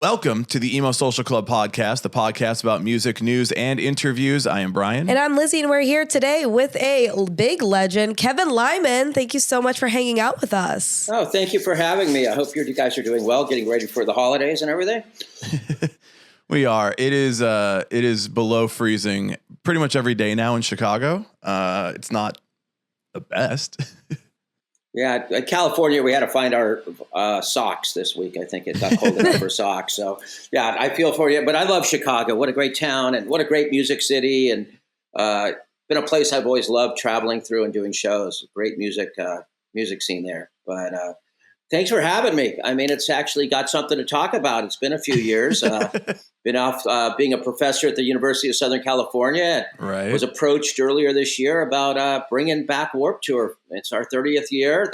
Welcome to the Emo Social Club podcast, the podcast about music, news, and interviews. I am Brian. And I'm Lizzie, and we're here today with a big legend, Kevin Lyman. Thank you so much for hanging out with us. Oh, thank you for having me. I hope you guys are doing well, getting ready for the holidays and everything. We are. It is below freezing pretty much every day now in Chicago. It's not the best. Yeah, in California, we had to find our socks this week. I think it got cold enough for socks. So, yeah, I feel for you. But I love Chicago. What a great town and what a great music city. And been a place I've always loved traveling through and doing shows. Great music scene there. But thanks for having me. I mean, it's actually got something to talk about. It's been a few years. Been off being a professor at the University of Southern California. Right. Was approached earlier this year about bringing back Warped Tour. It's our 30th year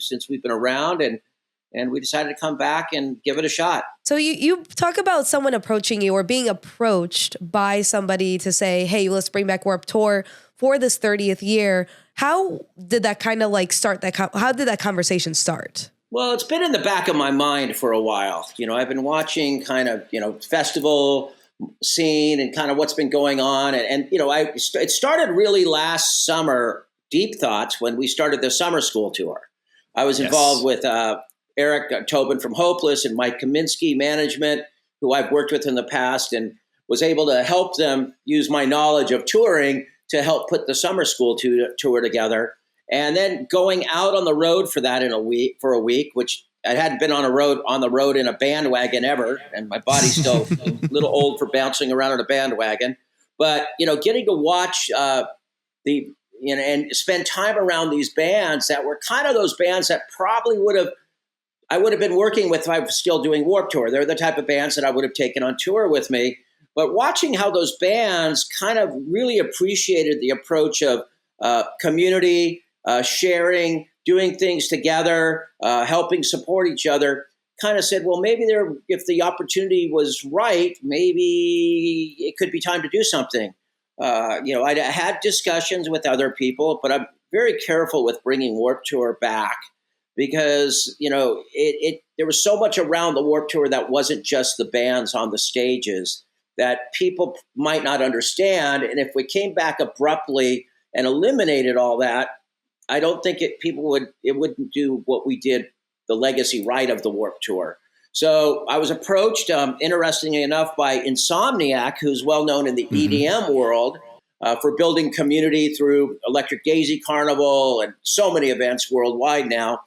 since we've been around, and we decided to come back and give it a shot. So you talk about someone approaching you or being approached by somebody to say, hey, let's bring back Warped Tour for this 30th year. How did that kind of start? How did that conversation start? Well, it's been in the back of my mind for a while. You know, I've been watching kind of, festival scene and kind of what's been going on. And it started really last summer, Deep Thoughts, when we started the summer school tour. I was involved with Eric Tobin from Hopeless and Mike Kaminsky Management, who I've worked with in the past, and was able to help them use my knowledge of touring to help put the summer school tour together. And then going out on the road for that for a week, which I hadn't been on the road in a bandwagon ever, and my body's still a little old for bouncing around in a bandwagon. But getting to watch and spend time around these bands that were kind of those bands that probably I would have been working with if I was still doing Warped Tour. They're the type of bands that I would have taken on tour with me. But watching how those bands kind of really appreciated the approach of community. Sharing, doing things together, helping support each other, kind of said, well, maybe if the opportunity was right, maybe it could be time to do something. I had discussions with other people, but I'm very careful with bringing Warped Tour back because, there was so much around the Warped Tour that wasn't just the bands on the stages that people might not understand. And if we came back abruptly and eliminated all that, I don't think it wouldn't do what we did, the legacy right of the Warped Tour. So I was approached, interestingly enough, by Insomniac, who's well known in the EDM world for building community through Electric Daisy Carnival and so many events worldwide now.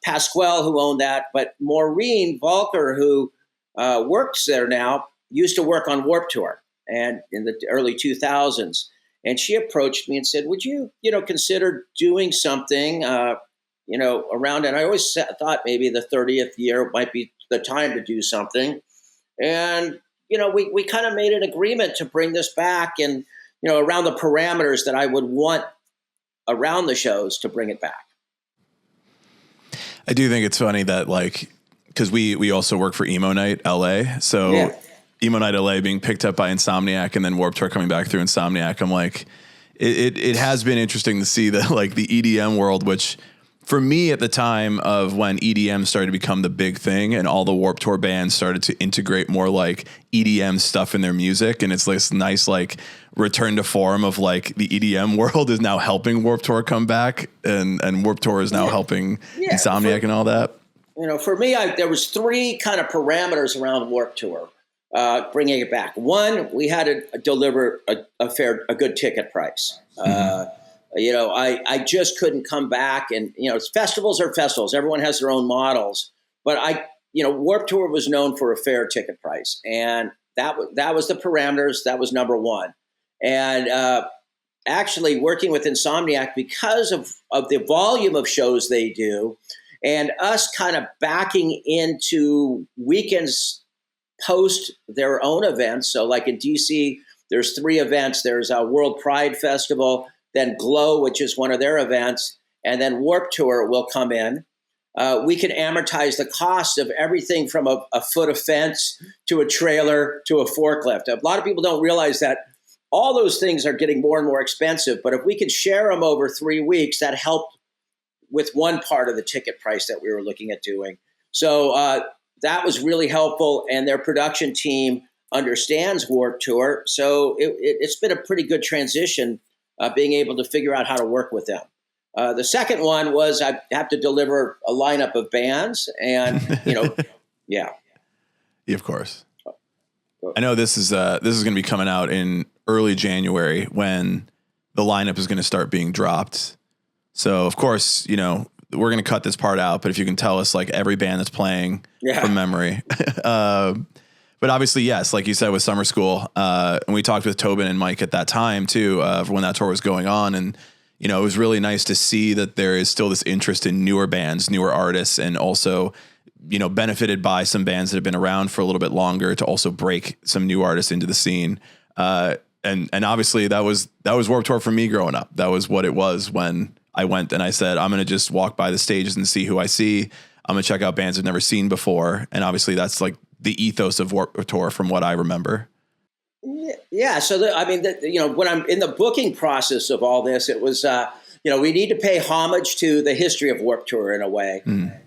Pasquale, who owned that, but Maureen Volker, who works there now, used to work on Warped Tour and in the early 2000s. And she approached me and said, would you, consider doing something, around, and I always thought maybe the 30th year might be the time to do something. And, we kind of made an agreement to bring this back and, around the parameters that I would want around the shows to bring it back. I do think it's funny that because we also work for Emo Night LA. So yeah. Emo Night LA being picked up by Insomniac and then Warped Tour coming back through Insomniac. I'm like, it has been interesting to see that the EDM world, which for me at the time of when EDM started to become the big thing and all the Warped Tour bands started to integrate more EDM stuff in their music. And it's this nice return to form of the EDM world is now helping Warped Tour come back and Warped Tour is now helping Insomniac and all that. For me, there was three kind of parameters around Warped Tour. Bringing it back. One, we had to deliver a good ticket price. I just couldn't come back and, festivals are festivals. Everyone has their own models, but Warped Tour was known for a fair ticket price. And that was the parameters. That was number one. And actually working with Insomniac because of the volume of shows they do and us kind of backing into weekends post their own events. So in DC, there's 3 events. There's a World Pride Festival, then Glow, which is one of their events, and then Warped Tour will come in. We can amortize the cost of everything from a foot of fence to a trailer to a forklift. A lot of people don't realize that all those things are getting more and more expensive, but if we could share them over 3 weeks, that helped with one part of the ticket price that we were looking at doing. So that was really helpful. And their production team understands Warped Tour. So it's been a pretty good transition, being able to figure out how to work with them. The second one was I have to deliver a lineup of bands, and yeah, of course. I know this is going to be coming out in early January when the lineup is going to start being dropped. So of course, we're going to cut this part out, but if you can tell us like every band that's playing from memory. But obviously, yes, like you said with Summer School, and we talked with Tobin and Mike at that time too, when that tour was going on. And, it was really nice to see that there is still this interest in newer bands, newer artists, and also, benefited by some bands that have been around for a little bit longer to also break some new artists into the scene. And obviously that was Warped Tour for me growing up. That was what it was when I went and I said, I'm going to just walk by the stages and see who I see. I'm going to check out bands I've never seen before. And obviously that's like the ethos of Warped Tour from what I remember. Yeah. So, when I'm in the booking process of all this, it was, we need to pay homage to the history of Warped Tour in a way.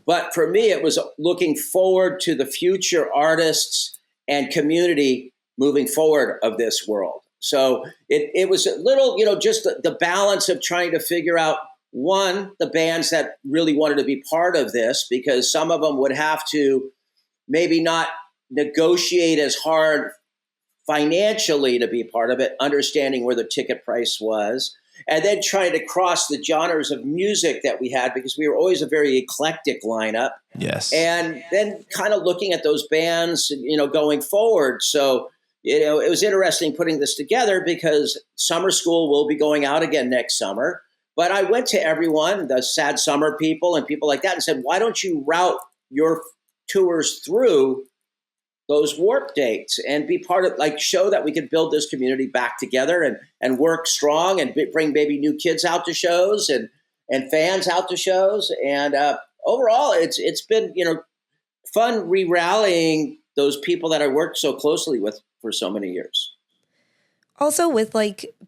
But for me, it was looking forward to the future artists and community moving forward of this world. So it was a little, just the balance of trying to figure out, one, the bands that really wanted to be part of this, because some of them would have to maybe not negotiate as hard financially to be part of it, understanding where the ticket price was, and then trying to cross the genres of music that we had, because we were always a very eclectic lineup. Yes. And then kind of looking at those bands, going forward. So, it was interesting putting this together because Summer School will be going out again next summer. But I went to everyone, the Sad Summer people and people like that, and said, why don't you route your tours through those Warp dates and be part of, show that we could build this community back together and work strong and bring maybe new kids out to shows and fans out to shows. And overall, it's been, fun re-rallying those people that I worked so closely with for so many years. Also with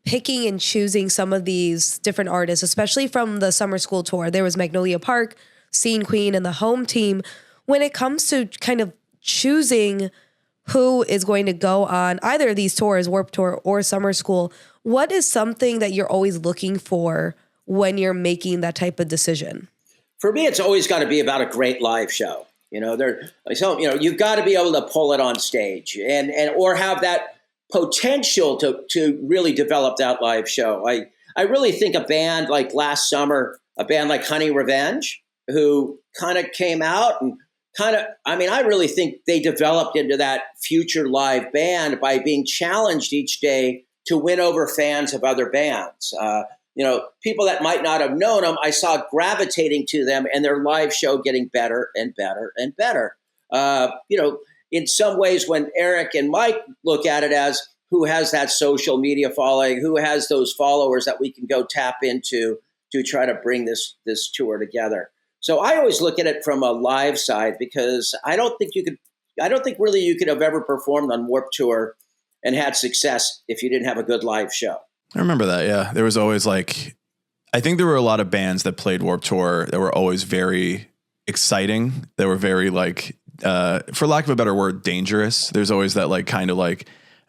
picking and choosing some of these different artists, especially from the Summer School tour, there was Magnolia Park, Scene Queen, and the home team. When it comes to kind of choosing who is going to go on either of these tours, Warped Tour or Summer School, what is something that you're always looking for when you're making that type of decision? For me, it's always got to be about a great live show. You've got to be able to pull it on stage and or have that potential to really develop that live show. I really think a band like last summer, a band like Honey Revenge, who kind of came out and I really think they developed into that future live band by being challenged each day to win over fans of other bands. People that might not have known them, I saw gravitating to them and their live show getting better and better and better. In some ways, when Eric and Mike look at it as who has that social media following, who has those followers that we can go tap into to try to bring this tour together. So I always look at it from a live side, because I don't think really you could have ever performed on Warped Tour and had success if you didn't have a good live show. I remember that. Yeah. There was always I think there were a lot of bands that played Warped Tour that were always very exciting. They were very for lack of a better word, dangerous. There's always that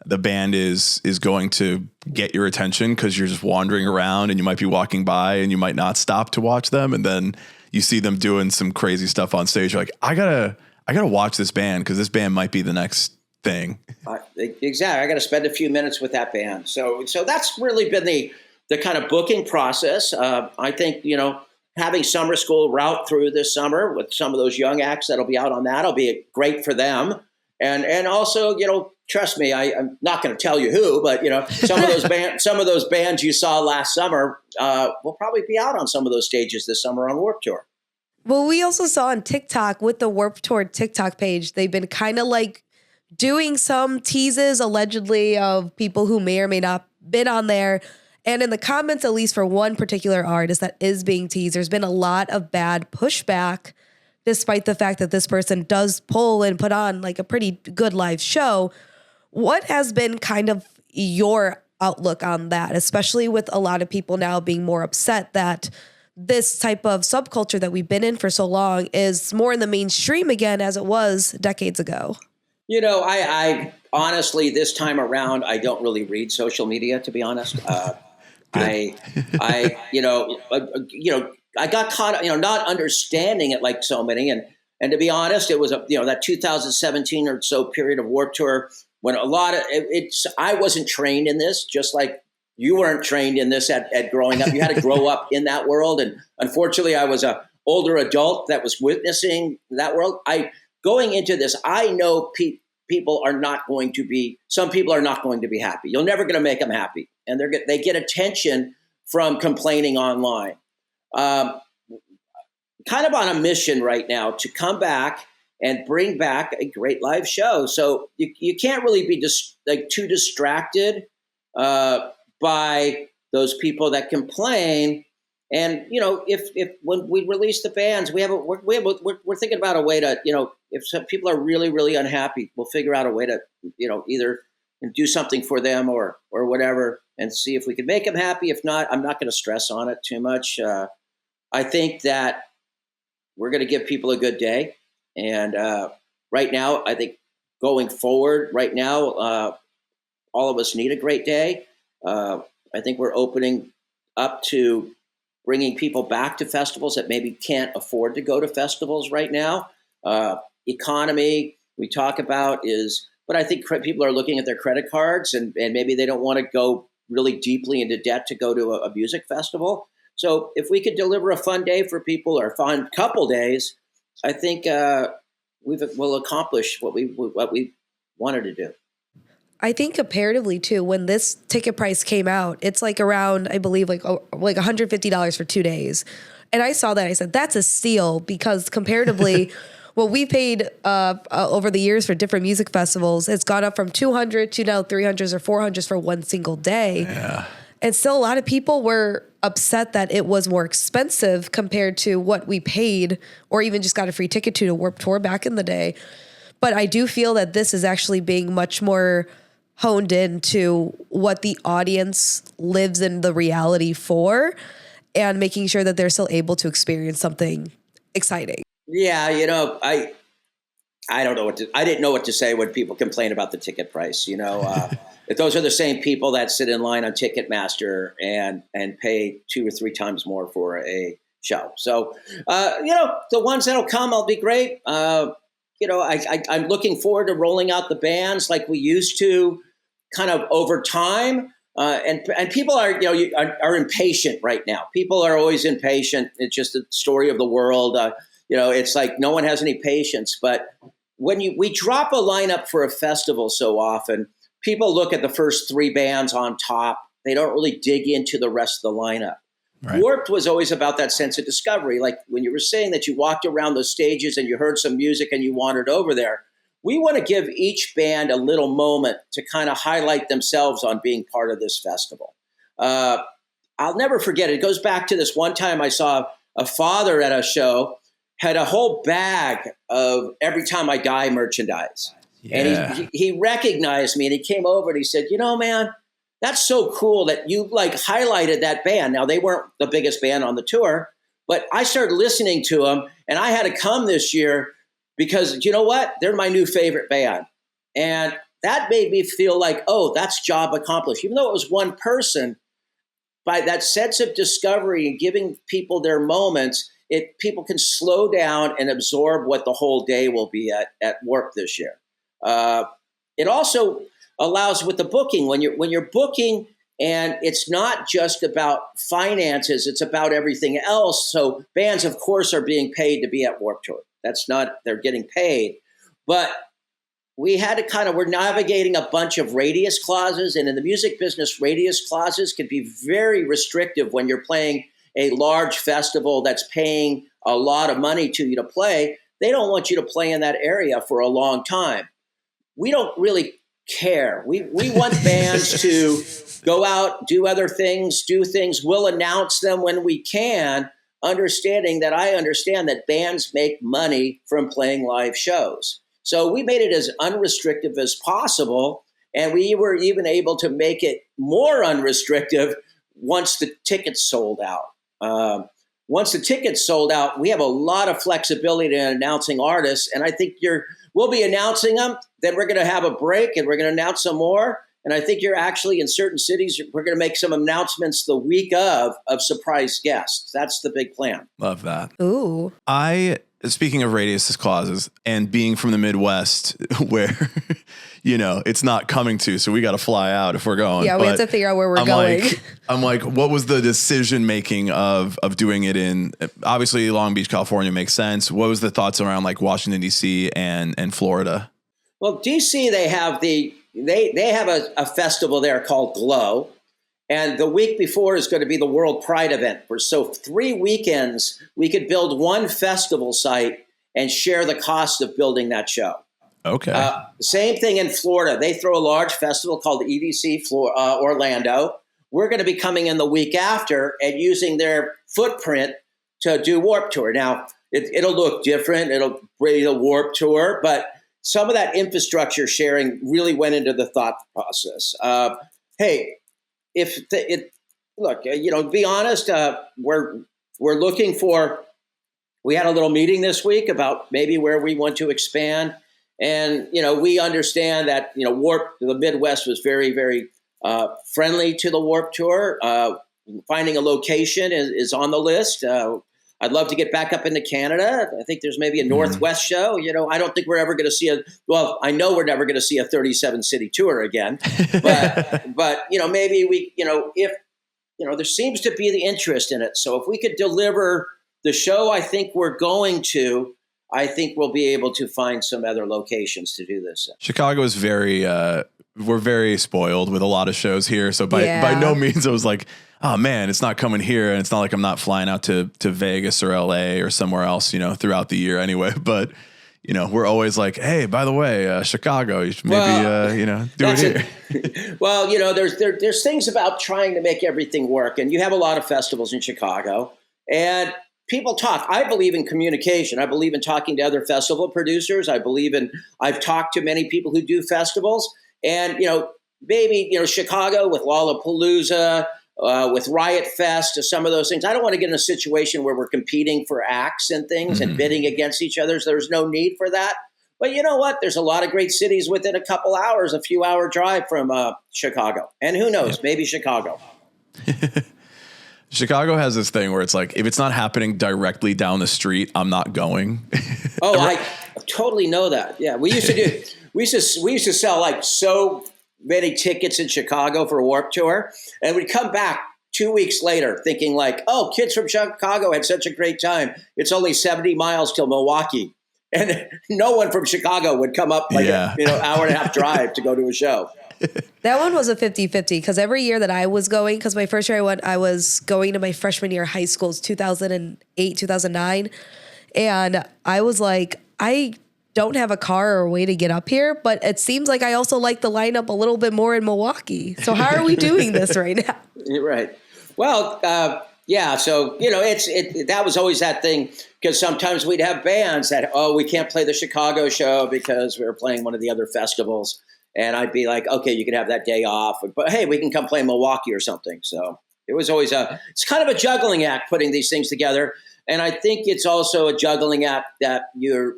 the band is going to get your attention because you're just wandering around and you might be walking by and you might not stop to watch them. And then you see them doing some crazy stuff on stage. You're like, I gotta watch this band because this band might be the next thing. Exactly. I got to spend a few minutes with that band. So that's really been the kind of booking process. I think, having Summer School route through this summer with some of those young acts that'll be out on that will be great for them. And also, trust me, I'm not going to tell you who, but some of those bands you saw last summer will probably be out on some of those stages this summer on Warped Tour. Well, we also saw on TikTok with the Warped Tour TikTok page, they've been kind of doing some teases allegedly of people who may or may not been on there. And in the comments, at least for one particular artist that is being teased, there's been a lot of bad pushback, despite the fact that this person does pull and put on a pretty good live show. What has been kind of your outlook on that, especially with a lot of people now being more upset that this type of subculture that we've been in for so long is more in the mainstream again as it was decades ago? You know, I honestly, this time around, I don't really read social media, to be honest. I got caught, not understanding it like so many. And to be honest, it was that 2017 or so period of Warped Tour when a lot of I wasn't trained in this, just like you weren't trained in this at growing up. You had to grow up in that world. And unfortunately, I was a older adult that was witnessing that world. Going into this, I know people are not going to be, some people are not going to be happy. You're never going to make them happy. And they get attention from complaining online. Kind of on a mission right now to come back and bring back a great live show. So you can't really be too distracted by those people that complain. And if when we release the bands, we're thinking about a way to if some people are really, really unhappy, we'll figure out a way to either do something for them or whatever, and see if we can make them happy. If not, I'm not going to stress on it too much. I think that we're going to give people a good day. And right now, I think going forward, right now, all of us need a great day. I think we're opening up to bringing people back to festivals that maybe can't afford to go to festivals right now. Economy we talk about but I think people are looking at their credit cards and maybe they don't want to go really deeply into debt to go to a music festival. So if we could deliver a fun day for people or a fun couple days, I think we'll accomplish what we wanted to do. I think comparatively too, when this ticket price came out, it's like around, I believe, like $150 for 2 days. And I saw that. I said, that's a steal, because comparatively, what we paid over the years for different music festivals, it's gone up from $200 to now $300 or $400 for one single day. Yeah. And still a lot of people were upset that it was more expensive compared to what we paid or even just got a free ticket to Warped Tour back in the day. But I do feel that this is actually being much more honed into what the audience lives in the reality for, and making sure that they're still able to experience something exciting. Yeah, I don't know I didn't know what to say when people complain about the ticket price. If those are the same people that sit in line on Ticketmaster and pay 2 or 3 times more for a show. So, the ones that'll come, I'll be great. I'm looking forward to rolling out the bands like we used to, kind of over time. And people are impatient right now. People are always impatient. It's just the story of the world. It's like no one has any patience. But when we drop a lineup for a festival so often, people look at the first 3 bands on top. They don't really dig into the rest of the lineup. Right. Warped was always about that sense of discovery. Like when you were saying that you walked around those stages and you heard some music and you wandered over there. We want to give each band a little moment to kind of highlight themselves on being part of this festival. I'll never forget. It goes back to this one time I saw a father at a show had a whole bag of Every Time I Die merchandise. Yeah. And he recognized me and he came over and he said, man, that's so cool that you highlighted that band. Now, they weren't the biggest band on the tour, but I started listening to them and I had to come this year because you know what? They're my new favorite band. And that made me feel like, oh, that's job accomplished. Even though it was one person, by that sense of discovery and giving people their moments, people can slow down and absorb what the whole day will be at Warped this year. It also allows with the booking, when you're booking, and it's not just about finances, it's about everything else. So bands, of course, are being paid to be at Warped Tour. They're getting paid. But we had to we're navigating a bunch of radius clauses. And in the music business, radius clauses can be very restrictive when you're playing a large festival that's paying a lot of money to you to play. They don't want you to play in that area for a long time. We don't really care. We want bands to go out, do other things, do things. We'll announce them when we can, understanding that I understand that bands make money from playing live shows. So we made it as unrestrictive as possible, and we were even able to make it more unrestrictive once the tickets sold out. once the tickets sold out, we have a lot of flexibility in announcing artists. And I think we'll be announcing them. Then we're going to have a break and we're going to announce some more. And I think you're actually in certain cities, we're going to make some announcements the week of surprise guests. That's the big plan. Love that. Ooh. Speaking of radius clauses and being from the Midwest where, it's not coming to, so we got to fly out if we're going. Yeah, we have to figure out where we're going. I'm like, what was the decision making of doing it in, obviously Long Beach, California makes sense. What was the thoughts around like Washington, D.C. and Florida? Well, D.C., they have a festival there called Glow. And the week before is going to be the World Pride event. So 3 weekends, we could build one festival site and share the cost of building that show. Okay. Same thing in Florida. They throw a large festival called EDC Orlando. We're going to be coming in the week after and using their footprint to do Warped Tour. Now, it'll look different. It'll bring a Warped Tour, but some of that infrastructure sharing really went into the thought process. Hey, to be honest, we're looking for. We had a little meeting this week about maybe where we want to expand, and we understand that the Midwest was very, very friendly to the Warped Tour. Finding a location is on the list. I'd love to get back up into Canada. I think there's maybe a Northwest show. I don't think we're ever going to see I know we're never going to see a 37 city tour again, but maybe we, if, there seems to be the interest in it. So if we could deliver the show, I think I think we'll be able to find some other locations to do this. Chicago is we're very spoiled with a lot of shows here. So by no means I was like, oh man, it's not coming here. And it's not like I'm not flying out to Vegas or LA or somewhere else, throughout the year anyway. But, we're always like, hey, by the way, Chicago, you should maybe, do it here. Well, there's things about trying to make everything work. And you have a lot of festivals in Chicago and people talk. I believe in communication. I believe in talking to other festival producers. I've talked to many people who do festivals and, maybe, Chicago with Lollapalooza, with Riot Fest, some of those things. I don't want to get in a situation where we're competing for acts and things and bidding against each other. So there's no need for that. But you know what? There's a lot of great cities within a couple hours, a few hour drive from Chicago. And who knows, maybe Chicago. Chicago has this thing where it's like, if it's not happening directly down the street, I'm not going. Oh, I totally know that. Yeah, we used to sell like so many tickets in Chicago for a Warped Tour, and we'd come back 2 weeks later thinking like, oh, kids from Chicago had such a great time. It's only 70 miles till Milwaukee. And no one from Chicago would come up like hour and a half drive to go to a show. That one was a 50-50 because every year that I was going, because my first year I was going to my freshman year of high school, it's 2008, 2009. And I was like, I don't have a car or a way to get up here, but it seems like I also like the lineup a little bit more in Milwaukee. So how are we doing this right now? You're right. Well, yeah. So, that was always that thing because sometimes we'd have bands that, we can't play the Chicago show because we were playing one of the other festivals. And I'd be like, okay, you can have that day off, but hey, we can come play Milwaukee or something. So it was always it's kind of a juggling act putting these things together. And I think it's also a juggling act that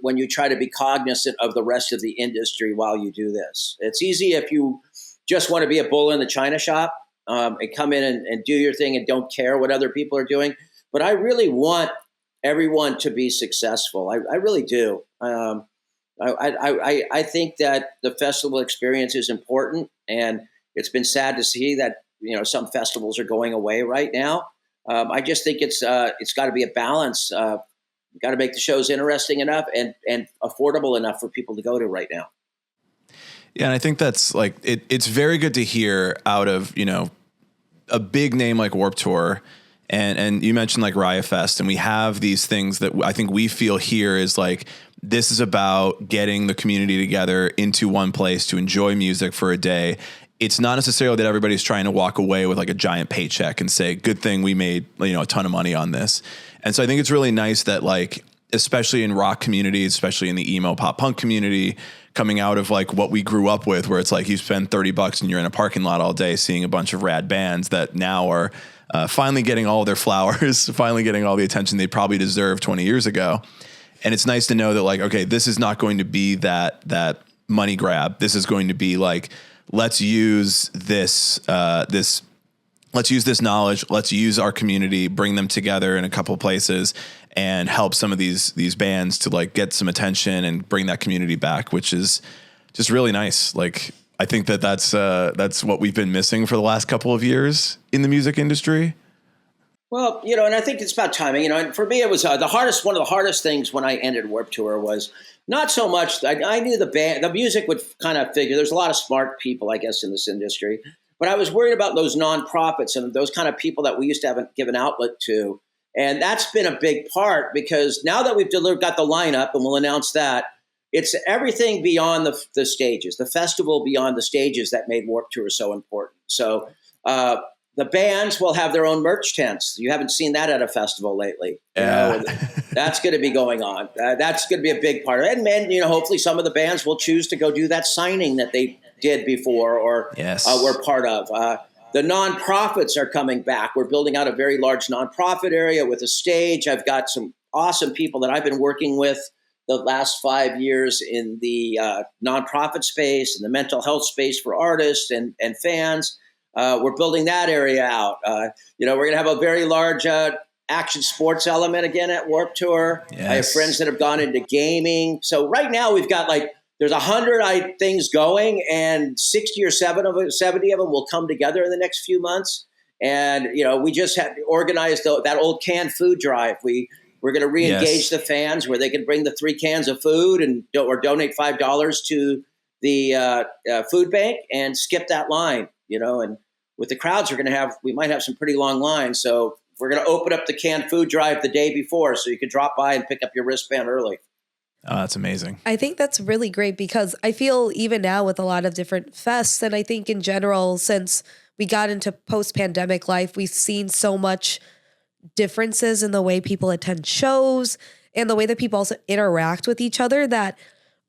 when you try to be cognizant of the rest of the industry while you do this. It's easy if you just want to be a bull in the china shop and come in and do your thing and don't care what other people are doing. But I really want everyone to be successful. I really do. I think that the festival experience is important, and it's been sad to see that some festivals are going away right now. I just think it's got to be a balance. You've got to make the shows interesting enough and affordable enough for people to go to right now. Yeah, and I think that's like it's very good to hear out of a big name like Warped Tour, and you mentioned like Riot Fest, and we have these things that I think we feel here is like this is about getting the community together into one place to enjoy music for a day. It's not necessarily that everybody's trying to walk away with like a giant paycheck and say, good thing we made, a ton of money on this. And so I think it's really nice that like especially in rock communities, especially in the emo pop punk community, coming out of like what we grew up with, where it's like you spend $30 and you're in a parking lot all day seeing a bunch of rad bands that now are finally getting all their flowers, finally getting all the attention they probably deserved 20 years ago. And it's nice to know that like, okay, this is not going to be that money grab. This is going to be like, let's use this knowledge. Let's use our community, bring them together in a couple of places, and help some of these bands to like get some attention and bring that community back, which is just really nice. Like, I think that's what we've been missing for the last couple of years in the music industry. Well, and I think it's about timing, and for me, it was one of the hardest things when I ended Warped Tour was not so much, I knew the music would kind of figure, there's a lot of smart people, I guess, in this industry, but I was worried about those nonprofits and those kind of people that we used to have given outlet to. And that's been a big part, because now that we've got the lineup, and we'll announce that, it's everything beyond the stages, the festival beyond the stages that made Warped Tour so important. So the bands will have their own merch tents. You haven't seen that at a festival lately. Yeah. That's going to be going on. That's going to be a big part of it. And hopefully some of the bands will choose to go do that signing that they did before or were part of. The nonprofits are coming back. We're building out a very large nonprofit area with a stage. I've got some awesome people that I've been working with the last 5 years in the nonprofit space and the mental health space for artists and fans. We're building that area out. We're going to have a very large action sports element again at Warped Tour. Yes. I have friends that have gone into gaming. So right now we've got there's 100 things going, and 60 or 70 of them will come together in the next few months. And, we just had organized that old canned food drive. We're going to re-engage the fans where they can bring the 3 cans of food or donate $5 to the food bank and skip that line, and with the crowds we might have some pretty long lines. So we're going to open up the canned food drive the day before, so you can drop by and pick up your wristband early. Oh, that's amazing. I think that's really great, because I feel even now with a lot of different fests, and I think in general, since we got into post-pandemic life, we've seen so much differences in the way people attend shows and the way that people also interact with each other, that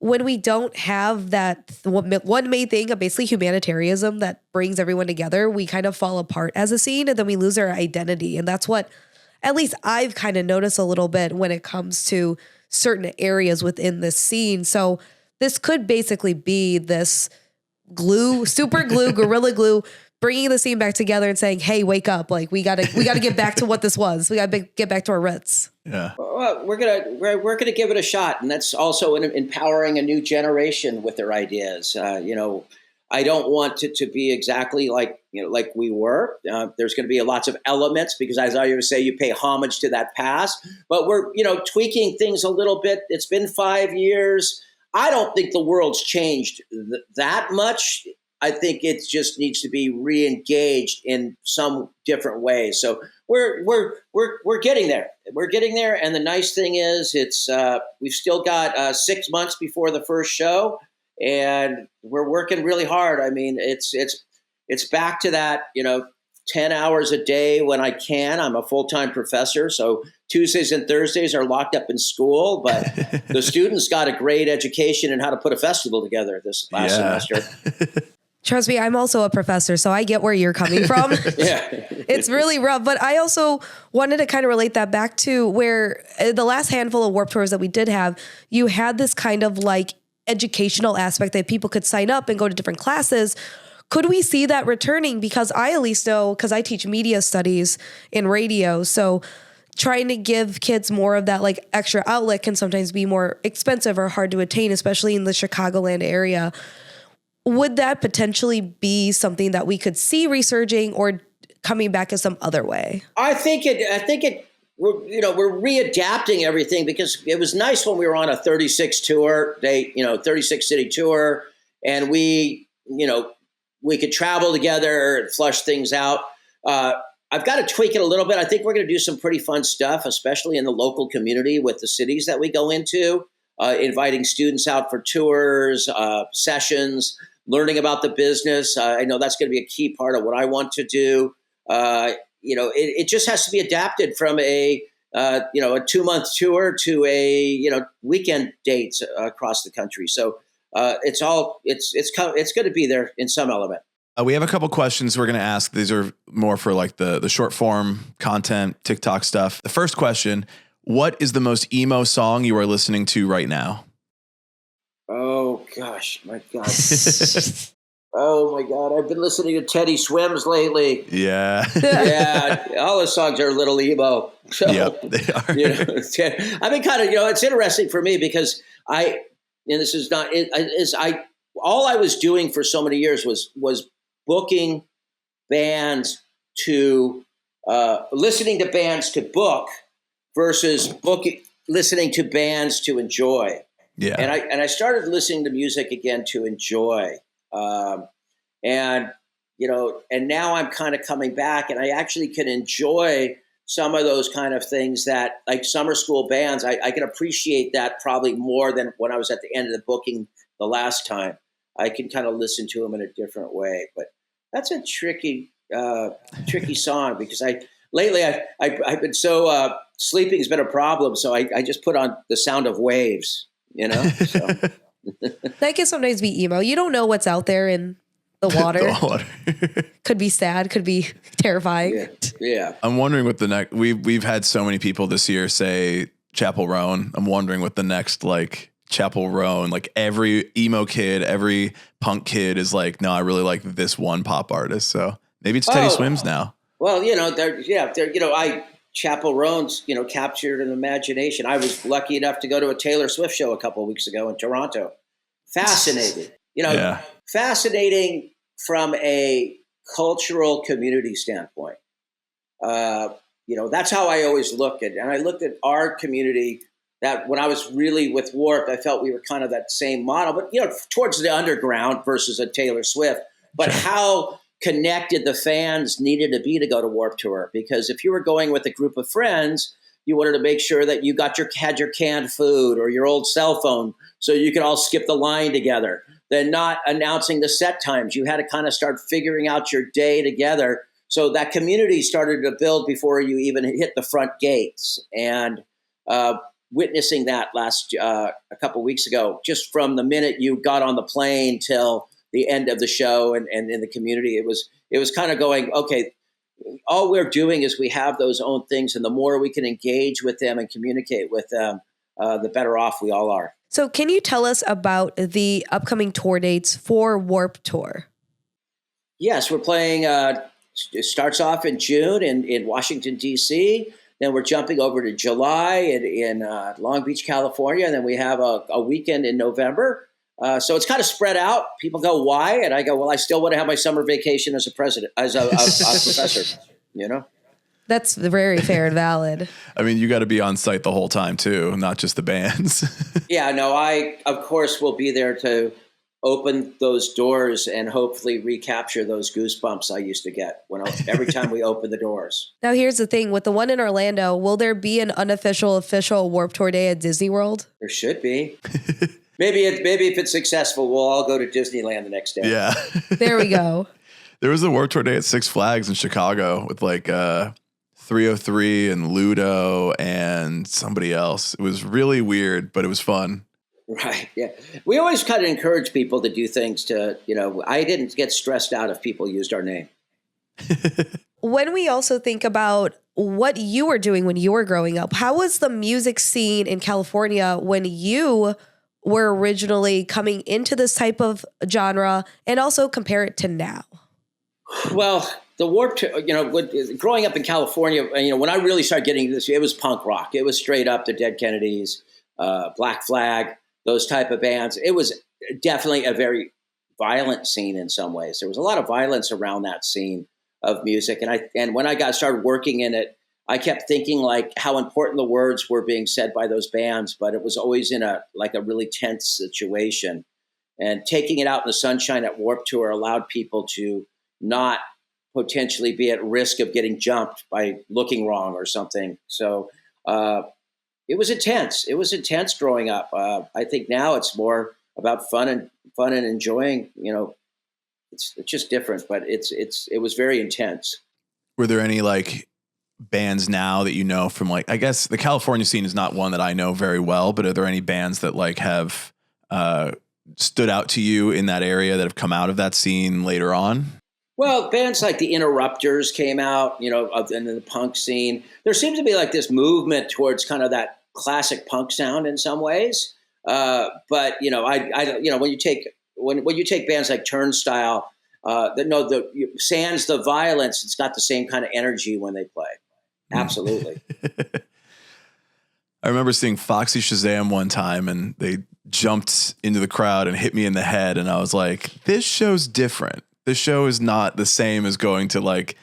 when we don't have that one main thing of basically humanitarianism that brings everyone together, we kind of fall apart as a scene, and then we lose our identity. And that's what at least I've kind of noticed a little bit when it comes to certain areas within this scene. So this could basically be this super glue, gorilla glue, bringing the scene back together and saying, "Hey, wake up! Like we gotta get back to what this was. We gotta get back to our roots." Yeah. Well, we're gonna give it a shot, and that's also empowering a new generation with their ideas. I don't want it to be exactly like we were. There's going to be lots of elements, because as I always say, you pay homage to that past. But we're tweaking things a little bit. It's been 5 years. I don't think the world's changed that much. I think it just needs to be re-engaged in some different ways. So we're getting there. We're getting there. And the nice thing is, we've still got 6 months before the first show, and we're working really hard. I mean, it's back to that, 10 hours a day when I can. I'm a full-time professor, so Tuesdays and Thursdays are locked up in school, but the students got a great education in how to put a festival together this last semester. Trust me, I'm also a professor, so I get where you're coming from. Yeah. It's really rough, but I also wanted to kind of relate that back to where the last handful of Warped Tours that we did have, you had this kind of educational aspect that people could sign up and go to different classes. Could we see that returning? Because I at least know, because I teach media studies in radio, so trying to give kids more of that extra outlet can sometimes be more expensive or hard to attain, especially in the Chicagoland area. Would that potentially be something that we could see resurging or coming back in some other way? I think we're readapting everything, because it was nice when we were on a 36 tour day, 36 city tour, and we could travel together and flush things out. I've got to tweak it a little bit. I think we're going to do some pretty fun stuff, especially in the local community with the cities that we go into, inviting students out for tours, sessions, learning about the business. I know that's going to be a key part of what I want to do. It just has to be adapted from a a 2-month tour to a weekend dates across the country. So it's going to be there in some element. We have a couple questions we're going to ask. These are more for like the short form content, TikTok stuff. The first question: what is the most emo song you are listening to right now? Oh gosh, my God. Oh my God, I've been listening to Teddy Swims lately. Yeah. Yeah, all the songs are a little emo. So, yep, they are. I've been kind of, it's interesting for me because this is not, all I was doing for so many years was booking bands to, listening to bands to book versus listening to bands to enjoy. Yeah. And I started listening to music again to enjoy. And now I'm kind of coming back, and I actually can enjoy some of those kind of things that, like summer school bands, I can appreciate that probably more than when I was at the end of the booking the last time. I can kind of listen to them in a different way, but that's a tricky song because lately I've been so sleeping has been a problem. So I just put on the sound of waves, so. That can sometimes be emo. You don't know what's out there in the water. Could be sad, could be terrifying. Yeah. I'm wondering what the next, we've had so many people this year say Chapel Roan. I'm wondering what the next like Chapel Roan, like every emo kid, every punk kid is like, no, I really like this one pop artist. So maybe it's Teddy Swims now. Well, Chapel Roan's, captured an imagination. I was lucky enough to go to a Taylor Swift show a couple of weeks ago in Toronto. Fascinating, fascinating from a cultural community standpoint. That's how I always look at it. And I looked at our community that when I was really with Warped, I felt we were kind of that same model, but, towards the underground versus a Taylor Swift, but how connected the fans needed to be to go to Warped Tour. Because if you were going with a group of friends, you wanted to make sure that you had your canned food or your old cell phone so you could all skip the line together. Then not announcing the set times. You had to kind of start figuring out your day together. So that community started to build before you even hit the front gates. And witnessing that last a couple weeks ago, just from the minute you got on the plane till the end of the show and in the community, it was kind of going, okay, all we're doing is we have those own things, and the more we can engage with them and communicate with them, the better off we all are. So can you tell us about the upcoming tour dates for Warped Tour? Yes, we're playing, it starts off in June in Washington, D.C., then we're jumping over to July in Long Beach, California, and then we have a weekend in November. So it's kind of spread out. People go, why? And I go, well, I still want to have my summer vacation as a professor, That's very fair and valid. I mean, you got to be on site the whole time too, not just the bands. Yeah, no, I, of course, will be there to open those doors and hopefully recapture those goosebumps I used to get every time we open the doors. Now, here's the thing. With the one in Orlando, will there be an official Warped Tour day at Disney World? There should be. Maybe if it's successful, we'll all go to Disneyland the next day. Yeah. There we go. There was a Warped Tour day at Six Flags in Chicago with like 303 and Ludo and somebody else. It was really weird, but it was fun. Right. Yeah. We always kind of encourage people to do things I didn't get stressed out if people used our name. When we also think about what you were doing when you were growing up, how was the music scene in California when you were originally coming into this type of genre, and also compare it to now? Well, the Warped, growing up in California, when I really started getting into this, it was punk rock. It was straight up the Dead Kennedys, Black Flag, those type of bands. It was definitely a very violent scene in some ways. There was a lot of violence around that scene of music. And when I started working in it, I kept thinking like how important the words were being said by those bands, but it was always in a really tense situation. And taking it out in the sunshine at Warped Tour allowed people to not potentially be at risk of getting jumped by looking wrong or something. So it was intense. It was intense growing up. I think now it's more about fun and enjoying. It's just different, but it was very intense. Were there any like bands now that you know from like, I guess the California scene is not one that I know very well, but are there any bands that like have stood out to you in that area that have come out of that scene later on? Well, bands like the Interrupters came out, in the punk scene. There seems to be like this movement towards kind of that classic punk sound in some ways. But when you take bands like Turnstile, sans the violence, it's got the same kind of energy when they play. Absolutely. I remember seeing Foxy Shazam one time, and they jumped into the crowd and hit me in the head, and I was like, "This show's different. This show is not the same as going to like,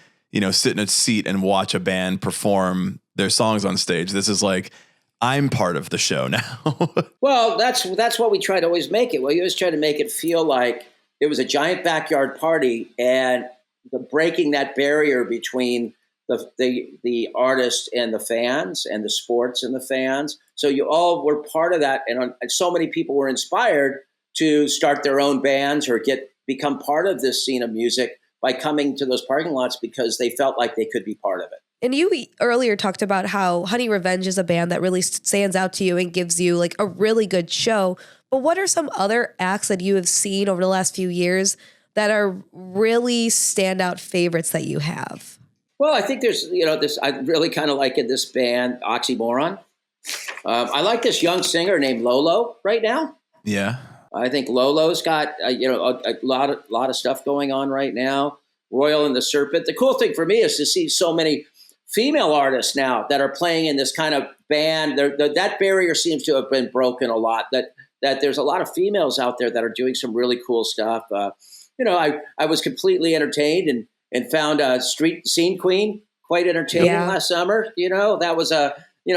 sit in a seat and watch a band perform their songs on stage. This is like, I'm part of the show now." Well, that's what we try to always make it. We always try to make it feel like it was a giant backyard party, and breaking that barrier between the artist and the fans, and the sports and the fans. So you all were part of that, and so many people were inspired to start their own bands or become part of this scene of music by coming to those parking lots because they felt like they could be part of it. And you earlier talked about how Honey Revenge is a band that really stands out to you and gives you like a really good show. But what are some other acts that you have seen over the last few years that are really standout favorites that you have? Well, I think there's, I really kind of like in this band, Oxymoron. I like this young singer named Lolo right now. Yeah. I think Lolo's got, a lot of stuff going on right now. Royal and the Serpent. The cool thing for me is to see so many female artists now that are playing in this kind of band. That barrier seems to have been broken a lot, that there's a lot of females out there that are doing some really cool stuff. I was completely entertained and found Street Scene Queen quite entertaining last summer. That was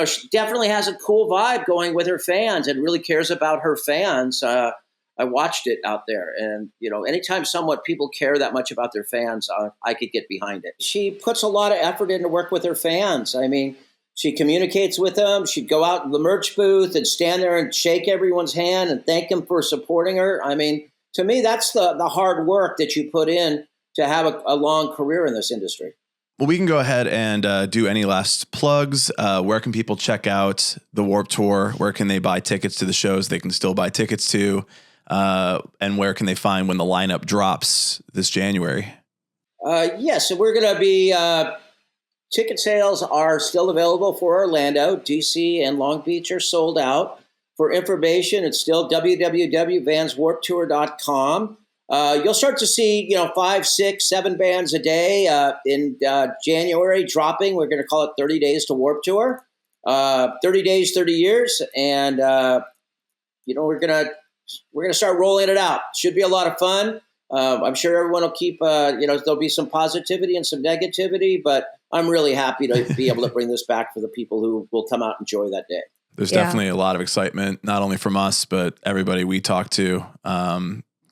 she definitely has a cool vibe going with her fans and really cares about her fans. I watched it out there, and anytime people care that much about their fans, I could get behind it. She puts a lot of effort in to work with her fans. I mean, she communicates with them. She'd go out in the merch booth and stand there and shake everyone's hand and thank them for supporting her. I mean, to me, that's the hard work that you put in to have a long career in this industry. Well, we can go ahead and do any last plugs. Where can people check out the Warped Tour? Where can they buy tickets to the shows they can still buy tickets to? And where can they find when the lineup drops this January? So we're going to be, ticket sales are still available for Orlando. DC and Long Beach are sold out. For information, it's still www.vanswarptour.com. You'll start to see, 5, 6, 7 bands a day in January dropping. We're going to call it 30 Days to Warped Tour. 30 days, 30 years. And, we're going to start rolling it out. Should be a lot of fun. I'm sure everyone will keep, there'll be some positivity and some negativity, but I'm really happy to be able to bring this back for the people who will come out and enjoy that day. There's definitely a lot of excitement, not only from us, but everybody we talk to.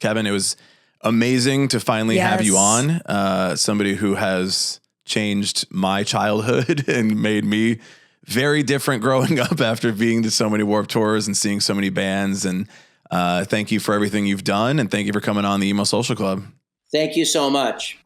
Kevin, it was amazing to finally have you on. Somebody who has changed my childhood and made me very different growing up after being to so many Warped Tours and seeing so many bands. And thank you for everything you've done. And thank you for coming on the Emo Social Club. Thank you so much.